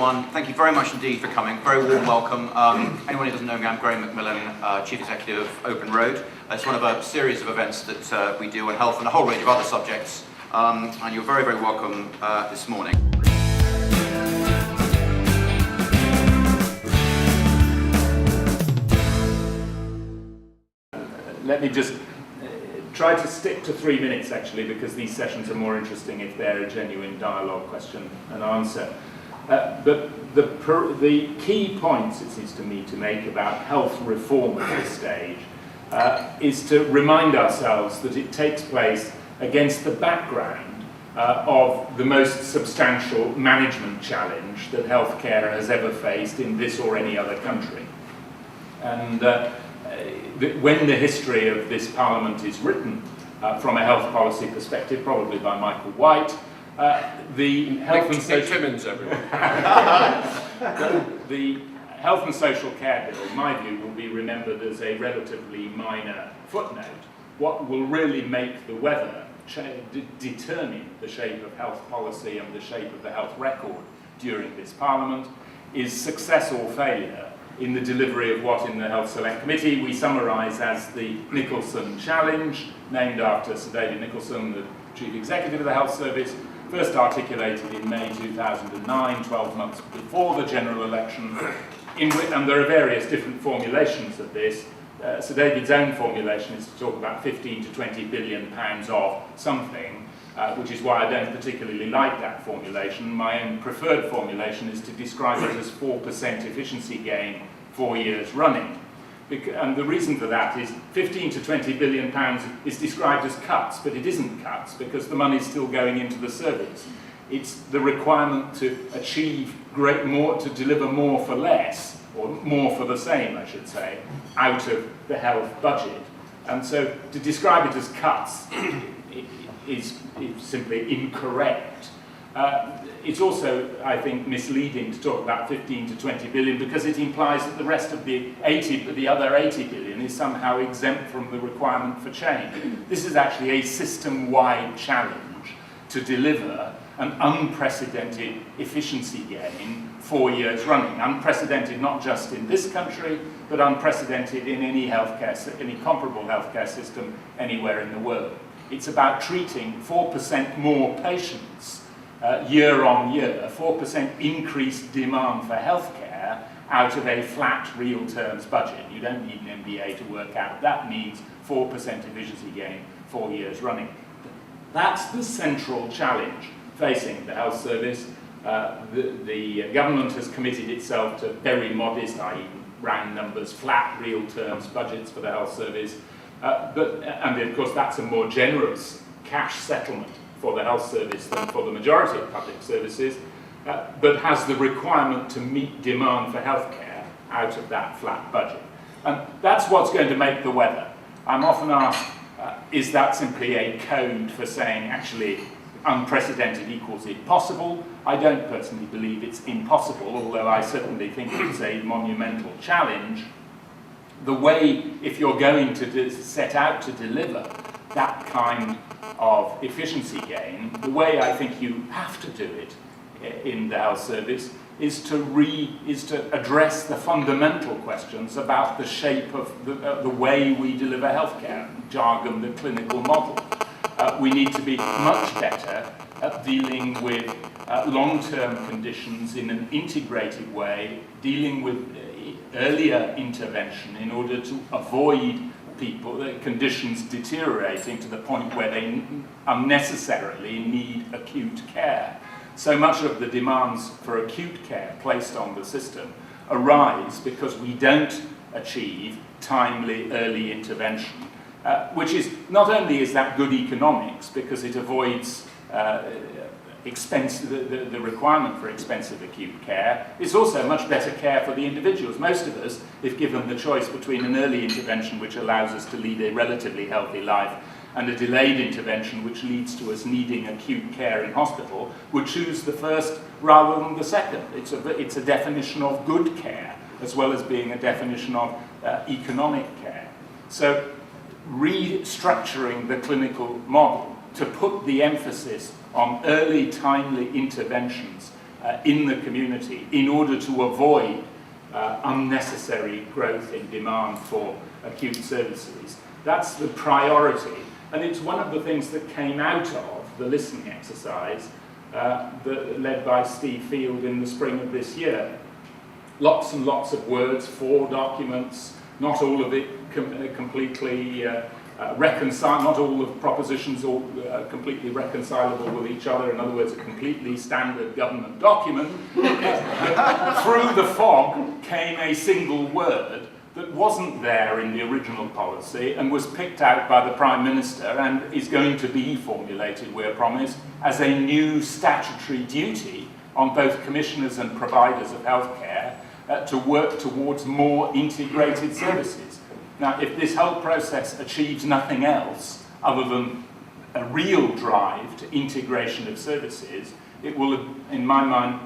everyone. Thank you very much indeed for coming. Very warm welcome. Anyone who doesn't know me, I'm Graham Macmillan, Chief Executive of Open Road. It's one of a series of events that we do on health and a whole range of other subjects. And you're very, very welcome this morning. Let me just try to stick to 3 minutes, actually, because these sessions are more interesting if they're a genuine dialogue, question and answer. But the key points, it seems to me, to make about health reform at this stage is to remind ourselves that it takes place against the background of the most substantial management challenge that healthcare has ever faced in this or any other country. And when the history of this Parliament is written from a health policy perspective, probably by Michael White, the health and social care bill, in my view, will be remembered as a relatively minor footnote. What will really make the weather determine the shape of health policy and the shape of the health record during this Parliament is success or failure in the delivery of what in the Health Select Committee we summarise as the Nicholson Challenge, named after Sir David Nicholson, the Chief Executive of the Health Service, first articulated in May 2009, 12 months before the general election, and there are various different formulations of this. Sir David's own formulation is to talk about 15 to 20 billion pounds of something, which is why I don't particularly like that formulation. My own preferred formulation is to describe it as 4% efficiency gain 4 years running. And the reason for that is 15 to 20 billion pounds is described as cuts, but it isn't cuts because the money's still going into the service. It's the requirement to achieve to deliver more for less, or more for the same, I should say, out of the health budget. And so to describe it as cuts is simply incorrect. It's also, I think, misleading to talk about 15 to 20 billion because it implies that the rest of the other 80 billion is somehow exempt from the requirement for change. This is actually a system-wide challenge to deliver an unprecedented efficiency gain 4 years running. Unprecedented not just in this country, but unprecedented in any comparable healthcare system anywhere in the world. It's about treating 4% more patients year on year, 4% increased demand for healthcare out of a flat real terms budget. You don't need an MBA to work out. That means 4% efficiency gain 4 years running. That's the central challenge facing the health service. The government has committed itself to very modest, i.e. round numbers, flat real terms budgets for the health service. And of course that's a more generous cash settlement for the health service than for the majority of public services, but has the requirement to meet demand for healthcare out of that flat budget. And that's what's going to make the weather. I'm often asked, is that simply a code for saying actually unprecedented equals impossible? I don't personally believe it's impossible, although I certainly think it's a monumental challenge. The way, if you're going to set out to deliver that kind of efficiency gain, the way I think you have to do it in the health service is to address the fundamental questions about the shape of the way we deliver healthcare, jargon, the clinical model. We need to be much better at dealing with long-term conditions in an integrated way, dealing with earlier intervention in order to avoid conditions deteriorating to the point where they unnecessarily need acute care. So much of the demands for acute care placed on the system arise because we don't achieve timely early intervention, which is, not only is that good economics because it avoids the requirement for expensive acute care, it's also much better care for the individuals. Most of us, if given the choice between an early intervention which allows us to lead a relatively healthy life and a delayed intervention which leads to us needing acute care in hospital, would choose the first rather than the second. It's a definition of good care as well as being a definition of economic care. So restructuring the clinical model to put the emphasis on early, timely interventions in the community in order to avoid unnecessary growth in demand for acute services. That's the priority, and it's one of the things that came out of the listening exercise led by Steve Field in the spring of this year. Lots and lots of words, 4 documents, not all of it completely reconciled, not all of propositions all completely reconcilable with each other. In other words, a completely standard government document. Through the fog came a single word that wasn't there in the original policy and was picked out by the Prime Minister and is going to be formulated, we're promised, as a new statutory duty on both commissioners and providers of healthcare to work towards more integrated services. Now, if this whole process achieves nothing else other than a real drive to integration of services, it will, in my mind,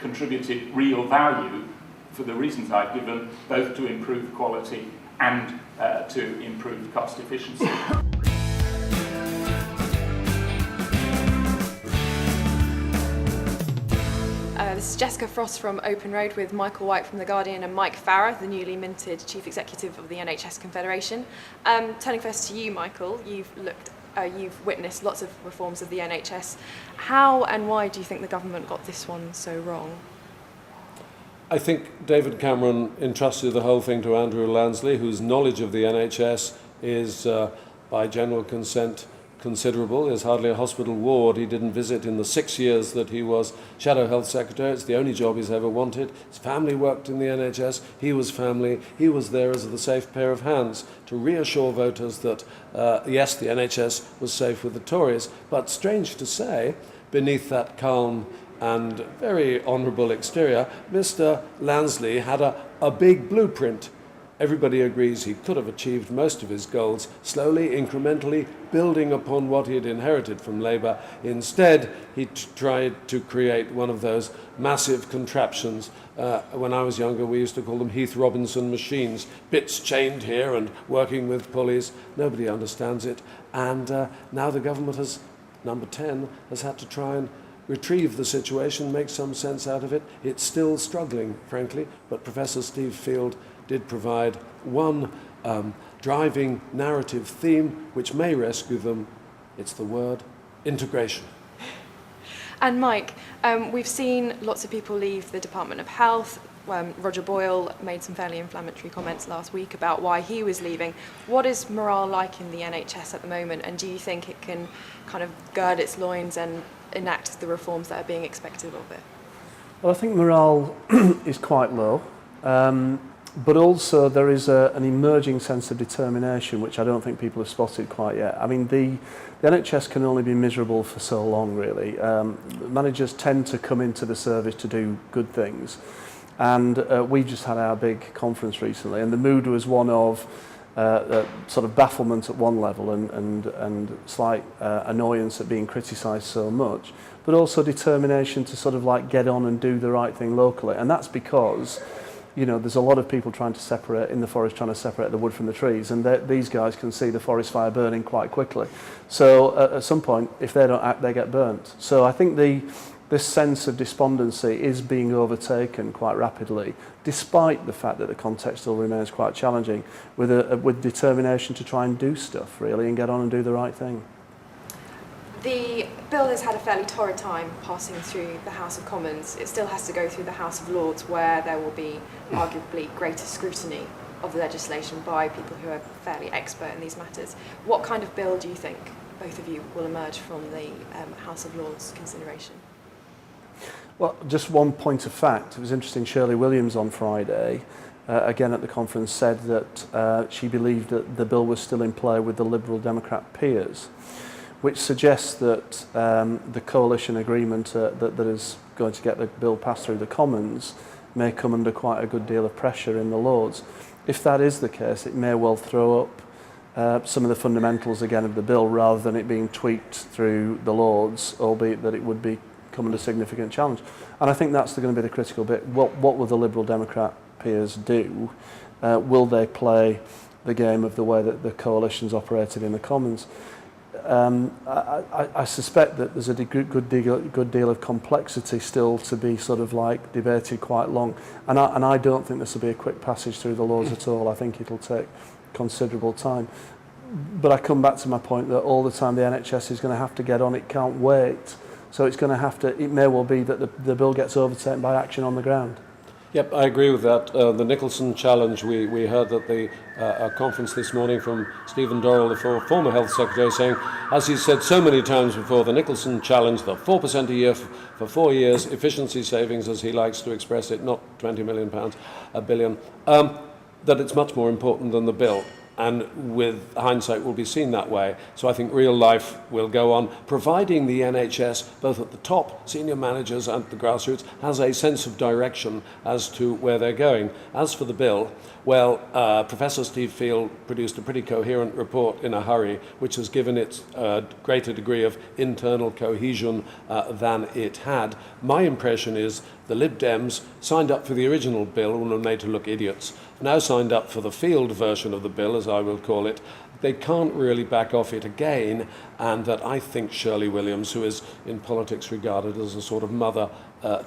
contribute real value for the reasons I've given, both to improve quality and to improve cost efficiency. This is Jessica Frost from Open Road with Michael White from The Guardian and Mike Farrar, the newly minted Chief Executive of the NHS Confederation. Turning first to you, Michael, you've witnessed lots of reforms of the NHS. How and why do you think the government got this one so wrong? I think David Cameron entrusted the whole thing to Andrew Lansley, whose knowledge of the NHS is, by general consent, considerable. There's hardly a hospital ward he didn't visit in the 6 years that he was Shadow Health Secretary. It's the only job he's ever wanted. His family worked in the NHS. He was family. He was there as the safe pair of hands to reassure voters that, yes, the NHS was safe with the Tories. But strange to say, beneath that calm and very honourable exterior, Mr. Lansley had a big blueprint. Everybody agrees he could have achieved most of his goals slowly, incrementally, building upon what he had inherited from Labour. Instead, he tried to create one of those massive contraptions. When I was younger, we used to call them Heath Robinson machines, bits chained here and working with pulleys. Nobody understands it. And now the government has, number 10, has had to try and retrieve the situation, make some sense out of it. It's still struggling, frankly, but Professor Steve Field did provide one driving narrative theme which may rescue them. It's the word integration. And Mike, we've seen lots of people leave the Department of Health. Roger Boyle made some fairly inflammatory comments last week about why he was leaving. What is morale like in the NHS at the moment, and do you think it can kind of gird its loins and enact the reforms that are being expected of it? Well, I think morale is quite low, but also there is an emerging sense of determination which I don't think people have spotted quite yet. I mean, the NHS can only be miserable for so long, really. Managers tend to come into the service to do good things, and we just had our big conference recently, and the mood was one of sort of bafflement at one level and slight annoyance at being criticised so much, but also determination to sort of like get on and do the right thing locally. And that's because, you know, there's a lot of people trying to separate the wood from the trees, and these guys can see the forest fire burning quite quickly. So at some point, if they don't act, they get burnt. So I think this sense of despondency is being overtaken quite rapidly, despite the fact that the context still remains quite challenging, with determination to try and do stuff, really, and get on and do the right thing. The bill has had a fairly torrid time passing through the House of Commons. It still has to go through the House of Lords, where there will be arguably greater scrutiny of the legislation by people who are fairly expert in these matters. What kind of bill do you think both of you will emerge from the House of Lords consideration? Well, just one point of fact. It was interesting, Shirley Williams on Friday, again at the conference, said that she believed that the bill was still in play with the Liberal Democrat peers, which suggests that the coalition agreement that is going to get the bill passed through the Commons may come under quite a good deal of pressure in the Lords. If that is the case, it may well throw up some of the fundamentals again of the bill, rather than it being tweaked through the Lords, albeit that it would be come under significant challenge. And I think that's going to be the critical bit. What will the Liberal Democrat peers do? Will they play the game of the way that the coalition's operated in the Commons? I suspect that there's a good deal of complexity still to be sort of like debated quite long, and I don't think this will be a quick passage through the Lords at all. I think it'll take considerable time. But I come back to my point that all the time the NHS is going to have to get on, it can't wait. So it's going to have to, it may well be that the bill gets overtaken by action on the ground. Yep, I agree with that. The Nicholson challenge, we heard at the conference this morning from Stephen Dorrell, the former Health Secretary, saying, as he said so many times before, the Nicholson challenge, the 4% a year for 4 years, efficiency savings, as he likes to express it, not £20 million, £1 billion, that it's much more important than the bill. And with hindsight will be seen that way. So I think real life will go on, providing the NHS, both at the top, senior managers and the grassroots, has a sense of direction as to where they're going. As for the bill, well, Professor Steve Field produced a pretty coherent report in a hurry, which has given it a greater degree of internal cohesion than it had. My impression is the Lib Dems signed up for the original bill and were made to look idiots. Now signed up for the Field version of the bill, as I will call it. They can't really back off it again, and that I think Shirley Williams, who is in politics regarded as a sort of Mother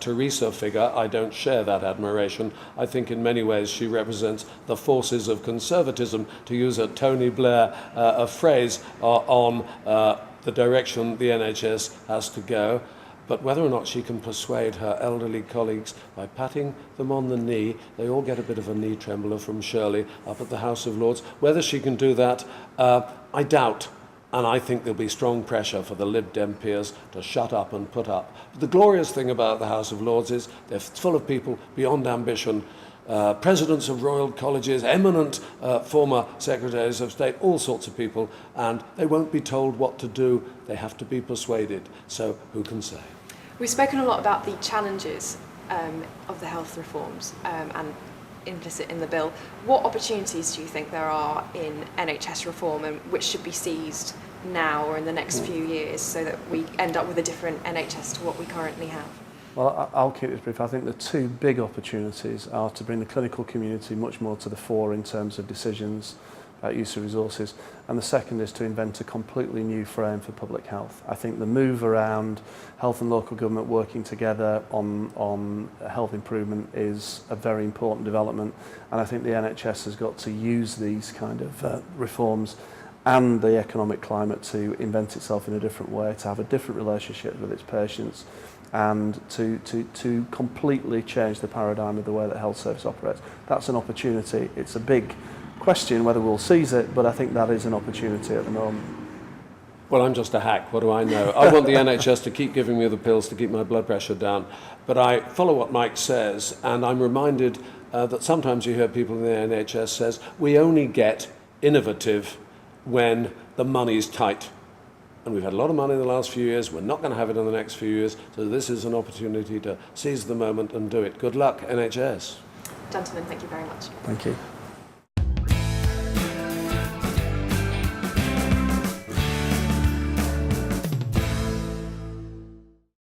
Teresa figure, I don't share that admiration. I think in many ways she represents the forces of conservatism, to use a Tony Blair phrase, on the direction the NHS has to go. But whether or not she can persuade her elderly colleagues by patting them on the knee, they all get a bit of a knee trembler from Shirley up at the House of Lords. Whether she can do that, I doubt. And I think there'll be strong pressure for the Lib Dem peers to shut up and put up. But the glorious thing about the House of Lords is they're full of people beyond ambition. Presidents of royal colleges, eminent former secretaries of state, all sorts of people, and they won't be told what to do. They have to be persuaded. So who can say? We've spoken a lot about the challenges of the health reforms and implicit in the bill. What opportunities do you think there are in NHS reform, and which should be seized now or in the next few years so that we end up with a different NHS to what we currently have? Well, I'll keep this brief. I think the two big opportunities are to bring the clinical community much more to the fore in terms of decisions about use of resources, and the second is to invent a completely new frame for public health. I think the move around health and local government working together on health improvement is a very important development, and I think the NHS has got to use these kind of reforms and the economic climate to invent itself in a different way, to have a different relationship with its patients, and to completely change the paradigm of the way that health service operates. That's an opportunity. It's a big question whether we'll seize it, but I think that is an opportunity at the moment. Well, I'm just a hack. What do I know? I want the NHS to keep giving me the pills to keep my blood pressure down. But I follow what Mike says, and I'm reminded that sometimes you hear people in the NHS says, we only get innovative when the money's tight. And we've had a lot of money in the last few years. We're not going to have it in the next few years. So this is an opportunity to seize the moment and do it. Good luck, NHS. Gentlemen, thank you very much. Thank you.